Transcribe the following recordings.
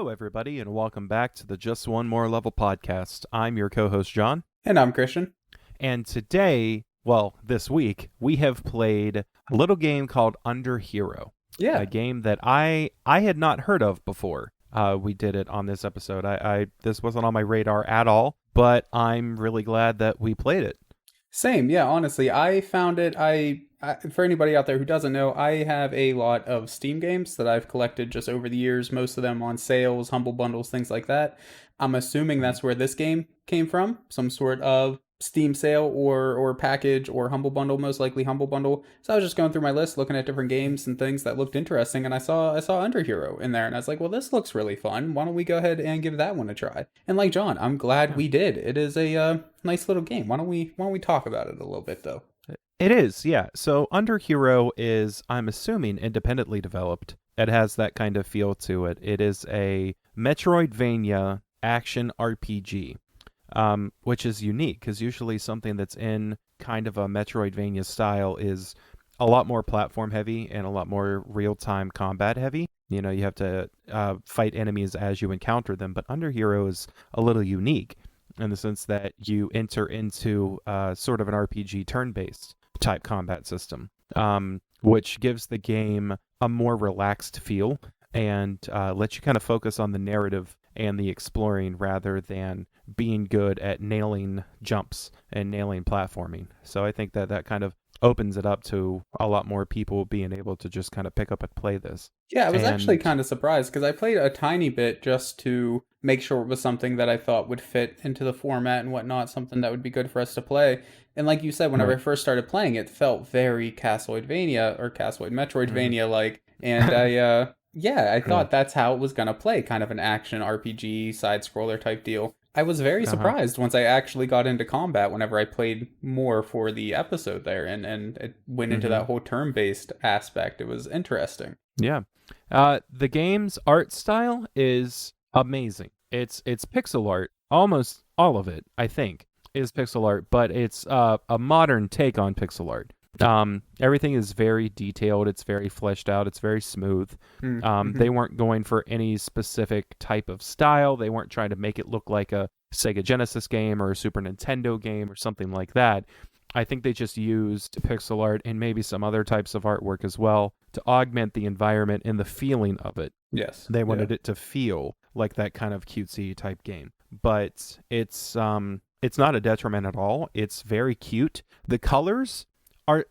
Hello, everybody, and welcome back to the Just One More Level podcast. I'm your co-host, John. And I'm Christian. And today, this week, we have played a little game called Underhero. Yeah. A game that I had not heard of before. We did it on this episode. This wasn't on my radar at all, but I'm really glad that we played it. Same. Yeah, honestly, I found it. For anybody out there who doesn't know, I have a lot of Steam games that I've collected just over the years, most of them on sales, humble bundles, things like that. I'm assuming that's where this game came from, some sort of Steam sale or package or humble bundle, most likely humble bundle. So I was just going through my list, looking at different games and things that looked interesting, and I saw Underhero in there, and I was like, well, this looks really fun. Why don't we go ahead and give that one a try? And like John, I'm glad we did. It is a nice little game. Why don't we talk about it a little bit though? It is, yeah. So Underhero is, I'm assuming, independently developed. It has that kind of feel to it. It is a Metroidvania action RPG. Which is unique because usually something that's in kind of a Metroidvania style is a lot more platform heavy and a lot more real-time combat heavy. You know, you have to fight enemies as you encounter them, but Underhero is a little unique in the sense that you enter into sort of an RPG turn-based type combat system, which gives the game a more relaxed feel and lets you kind of focus on the narrative and the exploring rather than being good at nailing jumps and nailing platforming. So I think that kind of opens it up to a lot more people being able to just kind of pick up and play this. Yeah, I was actually kind of surprised because I played a tiny bit just to make sure it was something that I thought would fit into the format and whatnot, something that would be good for us to play. And like you said, whenever I first started playing it, felt very Metroidvania-like. And I thought that's how it was going to play, kind of an action RPG, side-scroller type deal. I was very surprised once I actually got into combat whenever I played more for the episode there, and it went into that whole turn-based aspect. It was interesting. Yeah. The game's art style is amazing. It's pixel art. Almost all of it, I think, is pixel art, but it's a modern take on pixel art. Everything is very detailed. It's very fleshed out. It's very smooth. They weren't going for any specific type of style. They weren't trying to make it look like a Sega Genesis game or a Super Nintendo game or something like that. I think they just used pixel art and maybe some other types of artwork as well to augment the environment and the feeling of it. Yes. They wanted it to feel like that kind of cutesy type game. But it's not a detriment at all. It's very cute. The colors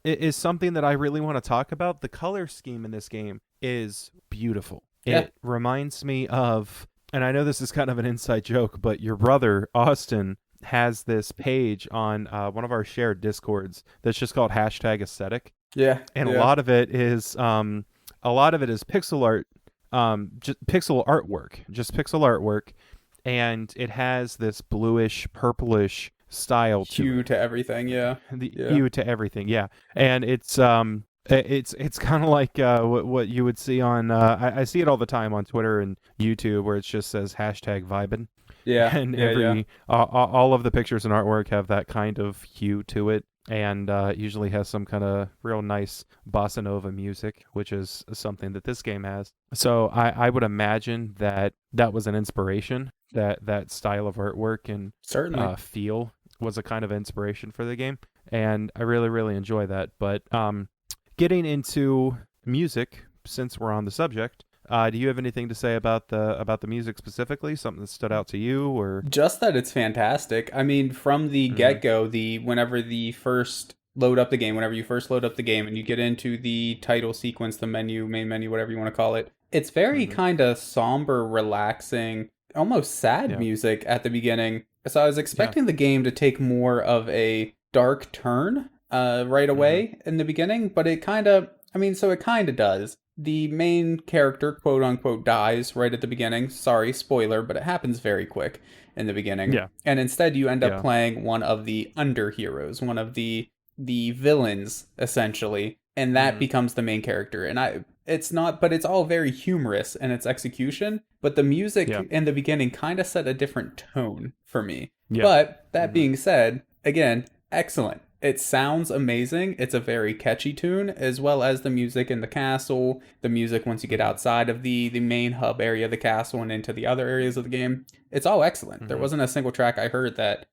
is something that I really want to talk about. The color scheme in this game is beautiful. Yeah. It reminds me of, and I know this is kind of an inside joke, but your brother, Austin, has this page on one of our shared Discords that's just called #aesthetic. Yeah. And a lot of it is pixel art, just pixel artwork, and it has this bluish, purplish style hue to everything. Hue to everything, yeah. And it's kind of like what you would see on I see it all the time on Twitter and YouTube where it just says #vibin'. Yeah. And all of the pictures and artwork have that kind of hue to it, and usually has some kind of real nice bossa nova music, which is something that this game has. So I would imagine that was an inspiration, that style of artwork and certainly feel was a kind of inspiration for the game, and I really, really enjoy that. But getting into music, since we're on the subject, do you have anything to say about the music specifically? Something that stood out to you, or just that it's fantastic? I mean, from the get-go, whenever you first load up the game and you get into the title sequence, the main menu, whatever you want to call it, it's very kind of somber, relaxing, almost sad music at the beginning. So I was expecting the game to take more of a dark turn right away in the beginning, but it kind of does. The main character, quote unquote, dies right at the beginning. Sorry, spoiler, but it happens very quick in the beginning. Yeah. And instead you end up playing one of the underheroes, one of the villains, essentially, and that becomes the main character. And it's all very humorous in its execution, but the music in the beginning kind of set a different tone for me. Yeah. But that being said, again, excellent. It sounds amazing. It's a very catchy tune, as well as the music in the castle, the music once you get Mm-hmm. outside of the main hub area of the castle and into the other areas of the game. It's all excellent. There Mm-hmm. wasn't a single track I heard that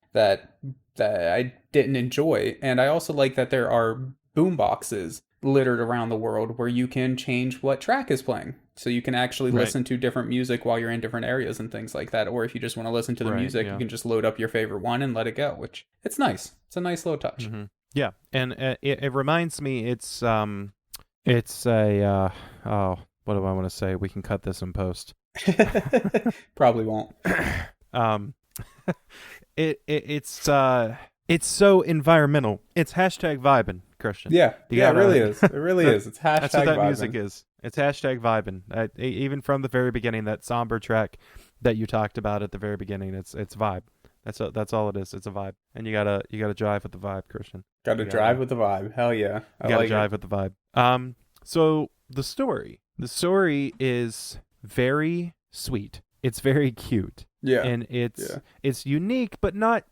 I didn't enjoy. And I also like that there are boom boxes littered around the world where you can change what track is playing. So you can actually Right. listen to different music while you're in different areas and things like that. Or if you just want to listen to the Right. music, you Yeah. can just load up your favorite one and let it go, which it's nice. It's a nice little touch. Mm-hmm. Yeah, and it reminds me. It's a oh, what do I want to say? We can cut this in post. Probably won't. um, it's so environmental. It's hashtag vibing, Christian. Yeah, You yeah, it gotta, really is. It really is. It's that's what hashtag that vibing. music is. It's hashtag vibing. Even from the very beginning, that somber track that you talked about at the very beginning, it's vibe. That's all it is. It's a vibe, and you gotta jive with the vibe, Christian. Got to You drive gotta with the vibe. Hell yeah, I you gotta like jive it. with the vibe. So the story is very sweet. It's very cute, Yeah, and yeah. it's unique, but not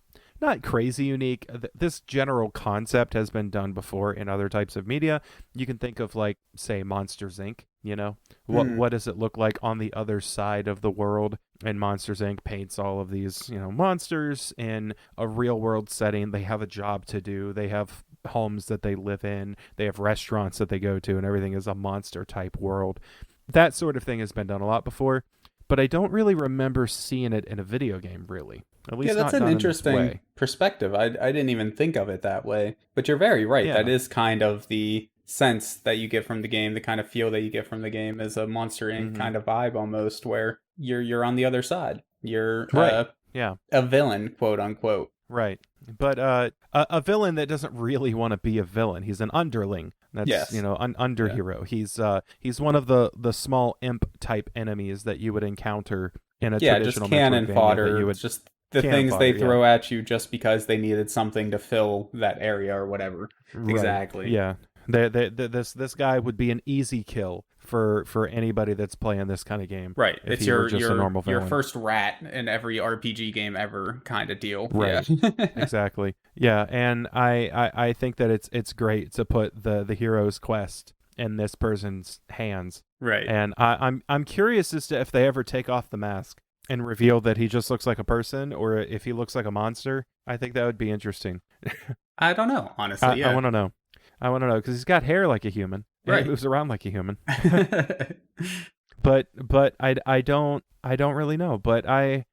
crazy unique. This general concept has been done before in other types of media. You can think of, like, say, Monsters Inc. You know, Hmm. what does it look like on the other side of the world? And Monsters Inc. paints all of these, monsters in a real world setting. They have a job to do. They have homes that they live in. They have restaurants that they go to, and everything is a monster type world. That sort of thing has been done a lot before, but I don't really remember seeing it in a video game, really. At Yeah, least that's not an done in this interesting way. perspective. I didn't even think of it that way. But you're very right. That Yeah. is kind of the sense that you get from the game, the kind of feel that you get from the game is a Monster Inc. Hmm. kind of vibe almost, where you're on the other side. You're Right. Yeah. a villain, quote unquote. Right. But a villain that doesn't really want to be a villain. He's an underling. That's, Yes. Yeah. underhero. He's one of the small imp type enemies that you would encounter in a Yeah, just traditional cannon Metroidvania that you fodder. would Just the cannon things they fodder, yeah. throw at you just because they needed something to fill that area or whatever. Right. Exactly. Yeah. This guy would be an easy kill for anybody that's playing this kind of game Right. if It's he were just a normal your villain. first rat in every RPG game ever kind of deal. Right. Yeah. Exactly. Yeah, and I think that it's great to put the hero's quest in this person's hands. Right. And I'm curious as to if they ever take off the mask and reveal that he just looks like a person, or if he looks like a monster. I think that would be interesting. I don't know, honestly. I Yeah. want to know. I want to know because he's got hair like a human and he Right. moves around like a human. But I don't really know. But I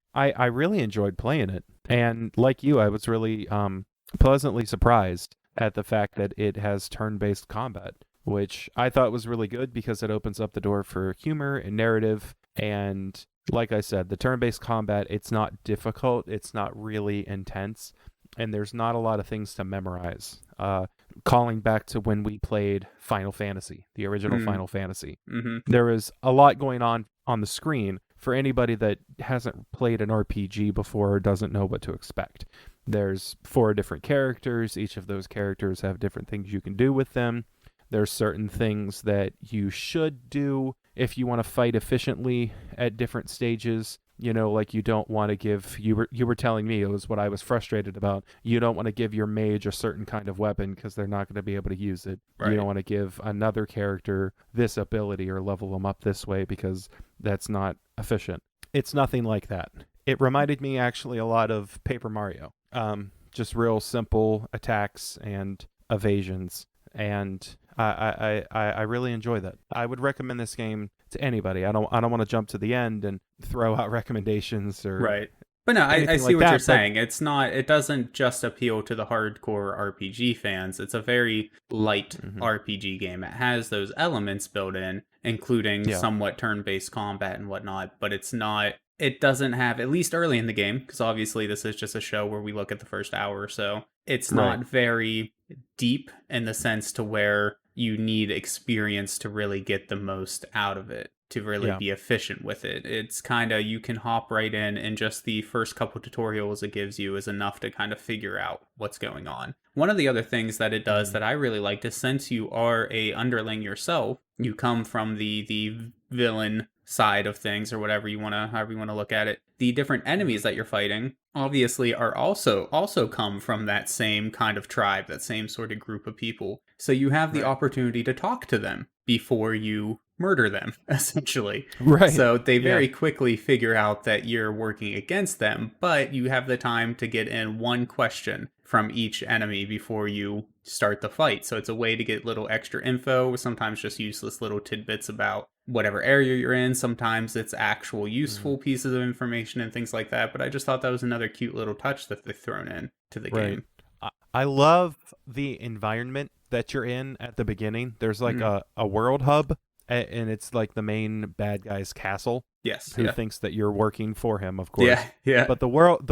really enjoyed playing it, and like you, I was really pleasantly surprised at the fact that it has turn-based combat, which I thought was really good because it opens up the door for humor and narrative. And like I said, the turn-based combat, it's not difficult, it's not really intense, and there's not a lot of things to memorize. Calling back to when we played Final Fantasy, the original Mm. Final Fantasy, Mm-hmm. there was a lot going on the screen for anybody that hasn't played an RPG before or doesn't know what to expect. There's 4 different characters. Each of those characters have different things you can do with them. There's certain things that you should do if you want to fight efficiently at different stages. Like you don't want to give, you were telling me, it was what I was frustrated about. You don't want to give your mage a certain kind of weapon because they're not going to be able to use it. Right. You don't want to give another character this ability or level them up this way because that's not efficient. It's nothing like that. It reminded me actually a lot of Paper Mario. Just real simple attacks and evasions, and I really enjoy that. I would recommend this game to anybody. I don't want to jump to the end and throw out recommendations or Right. But no, I anything see like what that, you're but saying. It doesn't just appeal to the hardcore RPG fans. It's a very light Mhm. RPG game. It has those elements built in, including Yeah. somewhat turn-based combat and whatnot, but it doesn't have, at least early in the game, because obviously this is just a show where we look at the first hour or so, it's Right. not very deep in the sense to where you need experience to really get the most out of it, to really Yeah. be efficient with it. It's kind of, you can hop right in, and just the first couple tutorials it gives you is enough to kind of figure out what's going on. One of the other things that it does that I really liked is, since you are a underling yourself, you come from the villain side of things, or whatever you want to, however you want to look at it, the different enemies that you're fighting obviously are also come from that same kind of tribe, that same sort of group of people. So you have the Right. opportunity to talk to them before you murder them, essentially. Right. So they Yeah. very quickly figure out that you're working against them, but you have the time to get in one question from each enemy before you start the fight. So it's a way to get little extra info, sometimes just useless little tidbits about whatever area you're in. Sometimes it's actual Mhm. useful pieces of information and things like that. But I just thought that was another cute little touch that they've thrown in to the Right. game. I love the environment that you're in at the beginning. There's like Mm. a world hub, and it's like the main bad guy's castle, Yes. who Yeah. thinks that you're working for him, of Yeah. course. Yeah. But the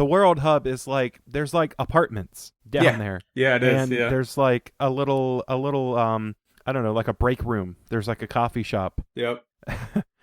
world hub is like there's like apartments down Yeah. there, Yeah. It is. and Yeah. there's like a little I don't know, like a break room. There's like a coffee shop. Yep.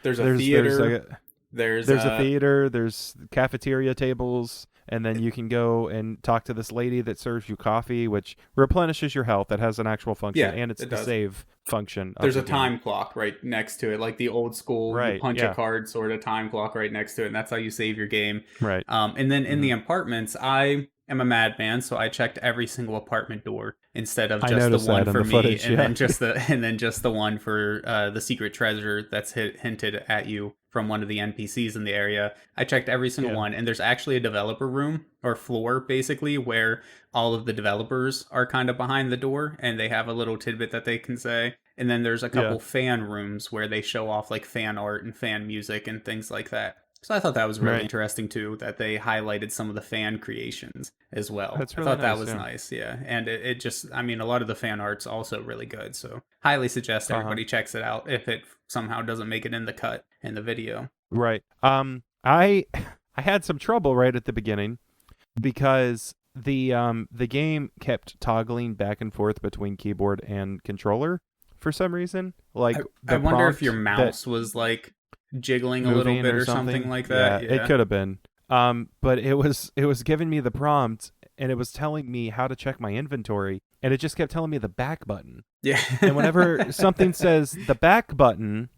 There's a there's theater. There's there's a theater, there's cafeteria tables, and then you can go and talk to this lady that serves you coffee, which replenishes your health. That has an actual function, Yeah, and it's it the does. save function of There's the a game. time clock right next to it, like the old school. You Right. punch a Yeah. card, sort of time clock right next to it, and that's how you save your game. Right. And then in Hmm. the apartments, I am a madman, so I checked every single apartment door instead of I just the noticed one that in for the me, footage. and Yeah. then just the one for the secret treasure that's hinted at you from one of the NPCs in the area. I checked every single Yeah. one, and there's actually a developer room or floor, basically, where all of the developers are kind of behind the door, and they have a little tidbit that they can say. And then there's a Yeah. couple fan rooms where they show off like fan art and fan music and things like that. So I thought that was really Right. interesting too, that they highlighted some of the fan creations as well. That's I really thought that nice. was Yeah. nice, yeah. And it just, I mean, a lot of the fan art's also really good. So highly suggest Uh huh. everybody checks it out if it somehow doesn't make it in the cut in the video. Right. I I had some trouble right at the beginning because the game kept toggling back and forth between keyboard and controller for some reason. Like I the wonder if your prompt mouse was like jiggling a little moving bit or or something something. like Yeah, that. it could have been. But it was giving me the prompt, and it was telling me how to check my inventory, and it just kept telling me the back button. Yeah. And whenever something says the back button,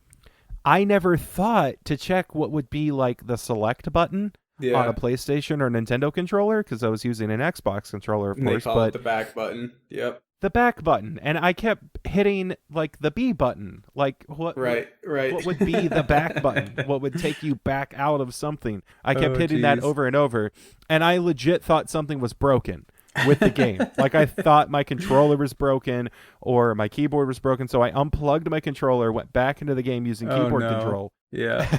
I never thought to check what would be like the select button on a PlayStation or Nintendo controller, because I was using an Xbox controller, of And they course, call it but the back button. Yep. the back button, and I kept hitting like the B button. Like what Right. what would be the back button? What would take you back out of something? I kept Oh, hitting that geez. over and over, and I legit thought something was broken with the game. Like I thought my controller was broken or my keyboard was broken, so I unplugged my controller, went back into the game using Oh, keyboard no. control. Yeah.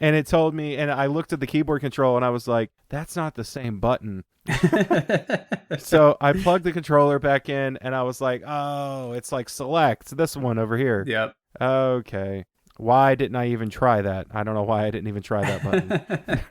And it told me, and I looked at the keyboard control and I was like, that's not the same button. So I plugged the controller back in and I was like, oh, it's like select this one over here. Yep. Okay. Why didn't I even try that? I don't know why I didn't even try that button.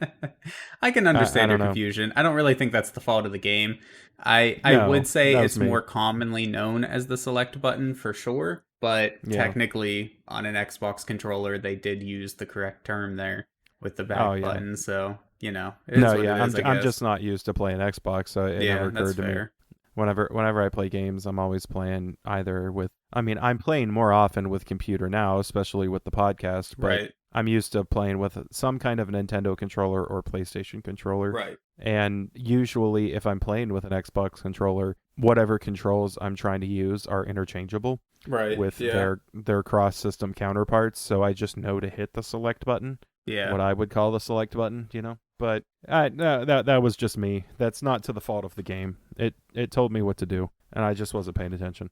I can understand I your don't know. confusion. I don't really think that's the fault of the game. I No, would say that was it's me. more commonly known as the select button for sure, but Yeah. technically on an Xbox controller they did use the correct term there with the back Oh, yeah. button. So it is No, what yeah, it is, I I'm guess. just not used to playing Xbox, so it yeah, never that's occurred to me. fair. Whenever I play games, I'm always playing either with. I mean, I'm playing more often with computer now, especially with the podcast. But Right. I'm used to playing with some kind of Nintendo controller or PlayStation controller. Right. And usually, if I'm playing with an Xbox controller, whatever controls I'm trying to use are interchangeable Right. with yeah. their cross-system counterparts. So I just know to hit the select button, Yeah. what I would call the select button, you know. But no, that was just me. That's not to the fault of the game. It told me what to do, and I just wasn't paying attention.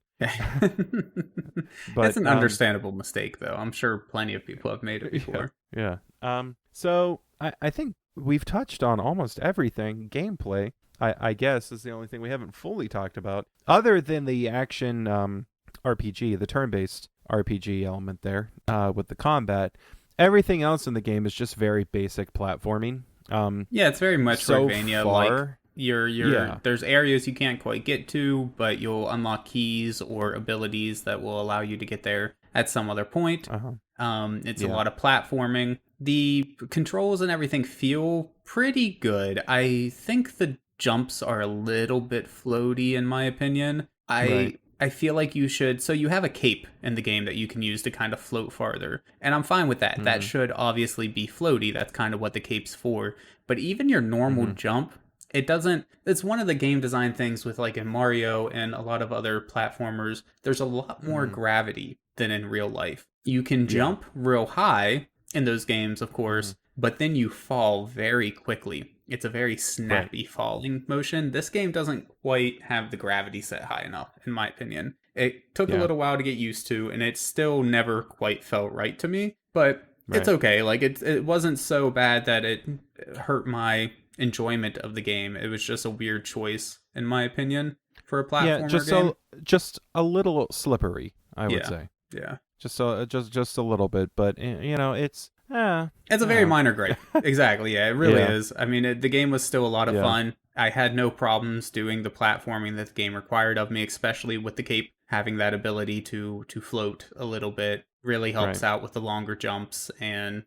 But It's an understandable mistake, though. I'm sure plenty of people have made it before. Yeah. So I think we've touched on almost everything. Gameplay, I guess, is the only thing we haven't fully talked about, other than the action RPG, the turn-based RPG element there with the combat. Everything else in the game is just very basic platforming. Yeah, it's very much So Metroidvania. far, Like yeah. there's areas you can't quite get to, but you'll unlock keys or abilities that will allow you to get there at some other point. It's a Yeah. lot of platforming. The controls and everything feel pretty good. I think the jumps are a little bit floaty in my opinion. Right. I feel like you should. So you have a cape in the game that you can use to kind of float farther. And I'm fine with that. That should obviously be floaty. That's kind of what the cape's for. But even your normal jump, it doesn't. It's one of the game design things with like in Mario and a lot of other platformers. There's a lot more gravity than in real life. You can jump real high in those games, of course, but then you fall very quickly. It's a very snappy falling motion. This game doesn't quite have the gravity set high enough, in my opinion. It took a little while to get used to, and it still never quite felt right to me. But it's okay. Like it wasn't so bad that it hurt my enjoyment of the game. It was just a weird choice, in my opinion, for a platformer game. Just a little slippery, I would say. Yeah. Just a little bit, but it's it's a very minor gripe. Exactly. Yeah, it really is. I mean, the game was still a lot of fun. I had no problems doing the platforming that the game required of me, especially with the cape having that ability to float a little bit. Really helps out with the longer jumps and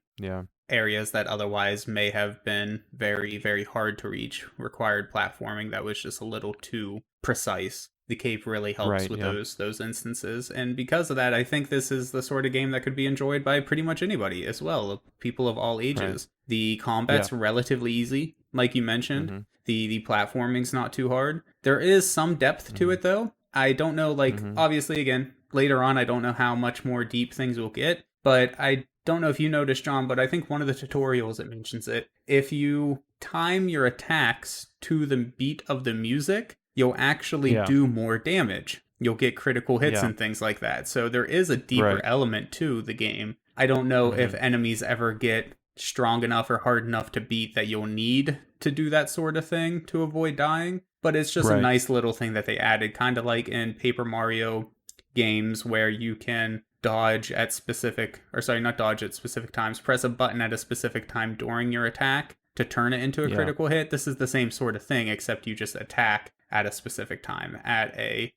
areas that otherwise may have been very, very hard to reach. Required platforming that was just a little too precise. The cape really helps with those instances. And because of that, I think this is the sort of game that could be enjoyed by pretty much anybody as well, people of all ages. The combat's relatively easy, like you mentioned. The platforming's not too hard. There is some depth to it, though. I don't know, obviously, again, later on, I don't know how much more deep things will get, but I don't know if you noticed, John, but I think one of the tutorials, it mentions it. If you time your attacks to the beat of the music, you'll actually do more damage. You'll get critical hits and things like that. So there is a deeper element to the game. I don't know if enemies ever get strong enough or hard enough to beat that you'll need to do that sort of thing to avoid dying. But it's just a nice little thing that they added, kind of like in Paper Mario games where you can dodge at specific, or sorry, not dodge at specific times, press a button at a specific time during your attack to turn it into a critical hit. This is the same sort of thing, except you just attack at a specific time at a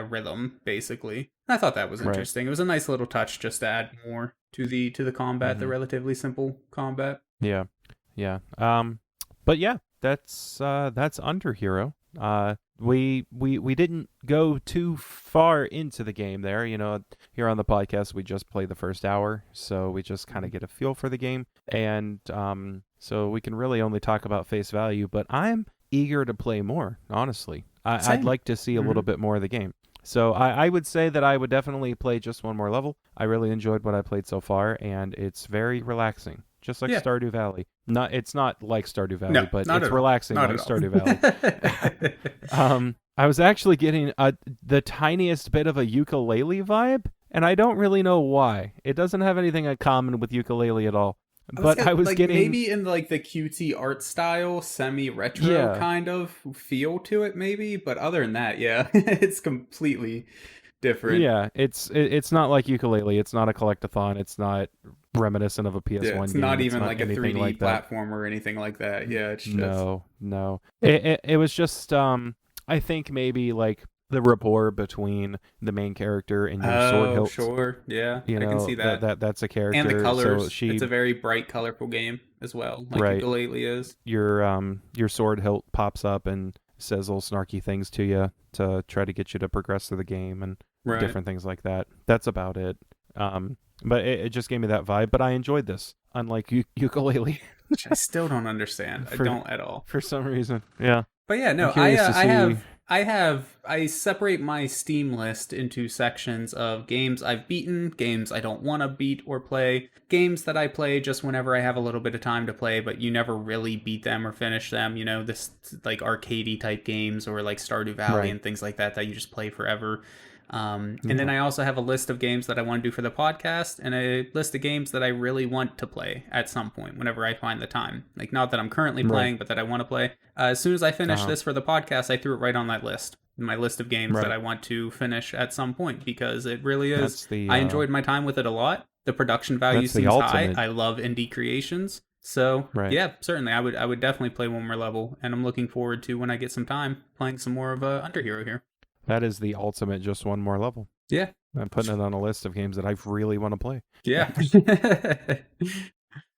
rhythm, basically. I thought that was interesting. It was a nice little touch just to add more to the combat, the relatively simple combat. But yeah, that's Underhero. We didn't go too far into the game there. Here on the podcast we just play the first hour, so we just kind of get a feel for the game, and so we can really only talk about face value, but I'm eager to play more, honestly. I'd like to see a little bit more of the game. So I would say that I would definitely play just one more level. I really enjoyed what I played so far, and it's very relaxing, just like Stardew Valley. It's not like Stardew Valley, but it's relaxing like Stardew Valley. I was actually getting the tiniest bit of a ukulele vibe, and I don't really know why. It doesn't have anything in common with ukulele at all. But I was getting maybe in like the cutesy art style, semi-retro kind of feel to it, maybe. But other than that, it's completely different. Yeah, it's not like ukulele. It's not a collectathon. It's not reminiscent of a PS1 game. It's not even like a 3D like platform or anything like that. Yeah, it's just no. It was just I think maybe like the rapport between the main character and your sword hilt. Sure, yeah, I can see that. That's a character, and the colors. So it's a very bright, colorful game as well, like ukulele is. Your sword hilt pops up and says little snarky things to you to try to get you to progress through the game and different things like that. That's about it. But it just gave me that vibe. But I enjoyed this, unlike ukulele. Which I still don't understand. I don't at all. For some reason, yeah. But yeah, no, I separate my Steam list into sections of games I've beaten, games I don't want to beat or play, games that I play just whenever I have a little bit of time to play, but you never really beat them or finish them, this like arcadey type games or like Stardew Valley and things like that you just play forever. And then I also have a list of games that I want to do for the podcast and a list of games that I really want to play at some point whenever I find the time. Like, not that I'm currently playing, but that I want to play. As soon as I finish this for the podcast, I threw it right on that list. My list of games that I want to finish at some point, because it really is. I enjoyed my time with it a lot. The production value seems high. I love indie creations. So, yeah, certainly. I would definitely play one more level. And I'm looking forward to, when I get some time, playing some more of Underhero here. That is the ultimate, just one more level. Yeah. I'm putting it on a list of games that I really want to play. Yeah.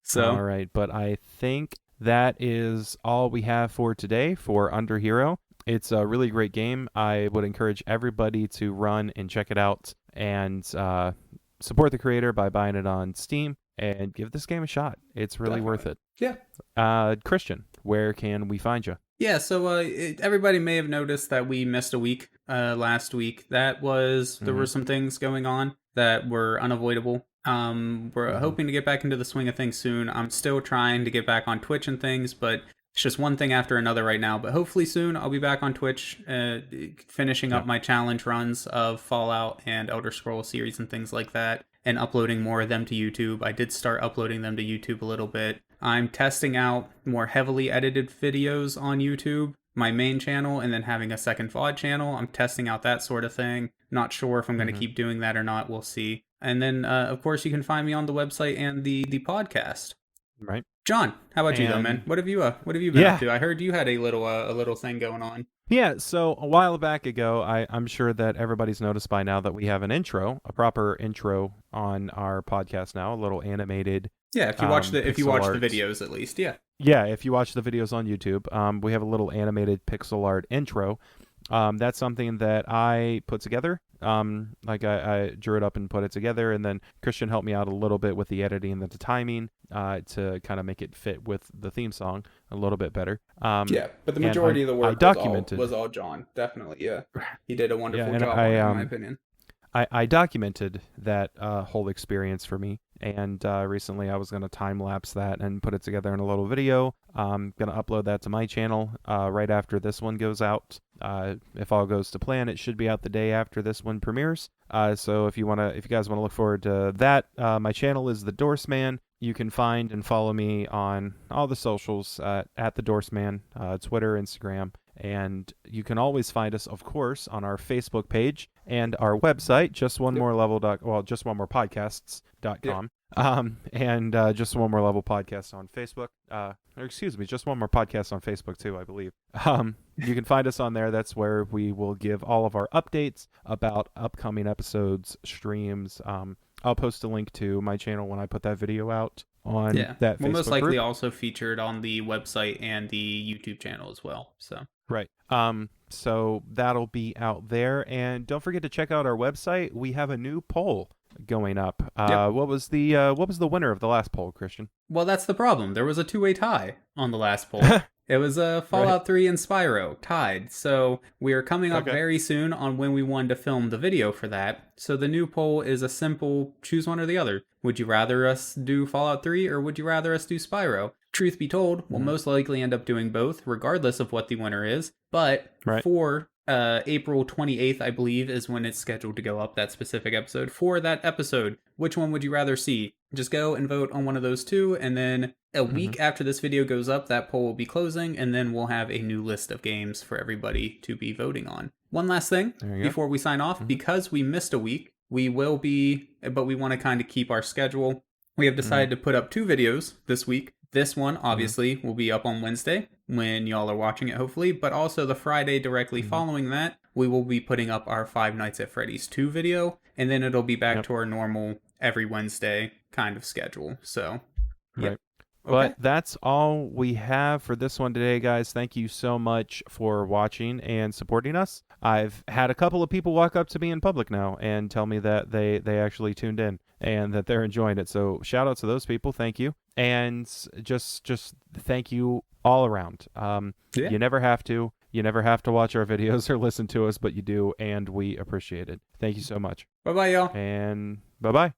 So. All right. But I think that is all we have for today for Underhero. It's a really great game. I would encourage everybody to run and check it out and support the creator by buying it on Steam and give this game a shot. It's really worth it. Yeah. Christian, where can we find you? Yeah, so everybody may have noticed that we missed a week last week. That was, there were some things going on that were unavoidable. We're hoping to get back into the swing of things soon. I'm still trying to get back on Twitch and things, but it's just one thing after another right now. But hopefully soon I'll be back on Twitch, finishing up my challenge runs of Fallout and Elder Scrolls series and things like that, and uploading more of them to YouTube. I did start uploading them to YouTube a little bit. I'm testing out more heavily edited videos on YouTube, my main channel, and then having a second VOD channel. I'm testing out that sort of thing. Not sure if I'm going to keep doing that or not. We'll see. And then, of course, you can find me on the website and the podcast. Right. John, how about you though, man? What have you been up to? I heard you had a little thing going on. Yeah, so a while back ago, I'm sure that everybody's noticed by now that we have an intro, a proper intro on our podcast now, a little animated. Yeah, if you watch the videos at least, yeah. Yeah, if you watch the videos on YouTube, we have a little animated pixel art intro. That's something that I put together. I drew it up and put it together, and then Christian helped me out a little bit with the editing and the timing to kind of make it fit with the theme song a little bit better. Yeah, but the majority of the work was all John. Definitely, yeah. He did a wonderful job on it, in my opinion. I documented that whole experience for me, and recently I was going to time-lapse that and put it together in a little video. I'm going to upload that to my channel right after this one goes out. If all goes to plan, it should be out the day after this one premieres. So if you guys want to look forward to that, my channel is The Dorseman. You can find and follow me on all the socials at The Dorseman, Twitter, Instagram. And you can always find us, of course, on our Facebook page and our website, justonemorepodcasts.com. And Just One More Level Podcast on Facebook. Just One More Podcast on Facebook too, I believe. You can find us on there. That's where we will give all of our updates about upcoming episodes, streams. I'll post a link to my channel when I put that video out on that Facebook we'll most likely group. Also featured on the website and the YouTube channel as well. So right. So that'll be out there, and don't forget to check out our website. We have a new poll going up. What was the winner of the last poll, Christian? Well, that's the problem. There was a 2-way tie on the last poll. It was Fallout 3 and Spyro tied. So we are coming up very soon on when we wanted to film the video for that. So the new poll is a simple choose one or the other. Would you rather us do Fallout 3 or would you rather us do Spyro? Truth be told, we'll most likely end up doing both, regardless of what the winner is. But for April 28th, I believe, is when it's scheduled to go up, that specific episode. For that episode, which one would you rather see? Just go and vote on one of those two, and then a week after this video goes up, that poll will be closing, and then we'll have a new list of games for everybody to be voting on. One last thing before we sign off, because we missed a week, we will be, but we want to kind of keep our schedule. We have decided to put up 2 videos this week. This one, obviously, will be up on Wednesday when y'all are watching it, hopefully. But also the Friday directly following that, we will be putting up our Five Nights at Freddy's 2 video. And then it'll be back to our normal every Wednesday kind of schedule. So, Right. But that's all we have for this one today, guys. Thank you so much for watching and supporting us. I've had a couple of people walk up to me in public now and tell me that they actually tuned in and that they're enjoying it. So shout out to those people. Thank you. And just thank you all around. You never have to. You never have to watch our videos or listen to us, but you do, and we appreciate it. Thank you so much. Bye-bye, y'all. And bye-bye.